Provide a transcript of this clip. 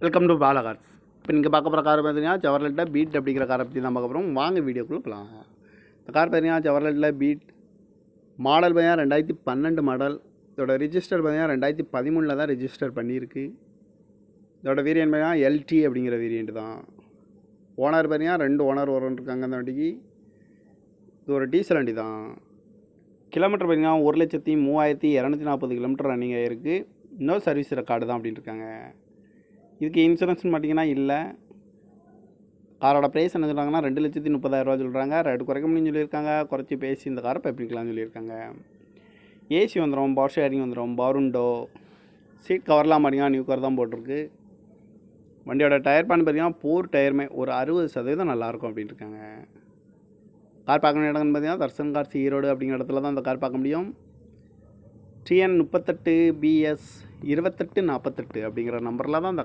Welcome to Bala cars. இப்போ நீங்கள் பார்க்க போகிற கார் பார்த்தீங்கன்னா செவர்லெட்டில் பீட் அப்படிங்கிற காரை பற்றி தான் பார்க்க போகிறோம். வாங்க வீடியோக்குள்ளே போகலாம். இந்த கார் பார்த்தீங்கன்னா செவர்லெட்டில் பீட் மாடல் பார்த்தீங்கன்னா 2012 மாடல். இதோட ரிஜிஸ்டர் பார்த்தீங்கன்னா 2013 தான் ரிஜிஸ்டர் பண்ணியிருக்கு. இதோட வேரியன்ட் பார்த்தீங்கன்னா எல்டி அப்படிங்கிற வேரியண்ட் தான். ஓனர் பார்த்தீங்கன்னா 2 ஓனர் இருக்காங்க அந்த வண்டிக்கு. இது ஒரு டீசல் வண்டி தான். கிலோமீட்டர் பார்த்தீங்கன்னா 1,03,240 கிலோமீட்டர் ரன்னிங் ஆகிருக்கு. இன்னொரு சர்வீஸ் ரெக்கார்டு தான் அப்படின்னு இருக்காங்க. இதுக்கு இன்சூரன்ஸ்னு பார்த்தீங்கன்னா இல்லை. காரோட ப்ரைஸ் என்ன சொல்கிறாங்கன்னா 2,30,000 சொல்கிறாங்க. ரேட்டு குறைக்க முடியும்னு சொல்லியிருக்காங்க. குறைச்சி பேசி இந்த காரை பைப்பிக்கலாம்னு சொல்லியிருக்காங்க. ஏசி வந்துடும், பவர் ஷேரிங் வந்துடும், பவர் விண்டோ, சீட் கவர்லாம் பார்த்தீங்கன்னா நியூ கவர் தான் போட்டிருக்கு. வண்டியோட டயர் பேன் பார்த்தீங்கன்னா 4 டயருமே ஒரு 60% நல்லாயிருக்கும் அப்படின்னு இருக்காங்க. கார் பார்க்கணும் இடம்னு பார்த்தீங்கன்னா தர்சன் கார்ஸ் ஈரோடு அப்படிங்கிற இடத்துல தான் அந்த கார் பார்க்க முடியும். TN 38 BS 2848 அப்படிங்கிற நம்பரில் தான் அந்த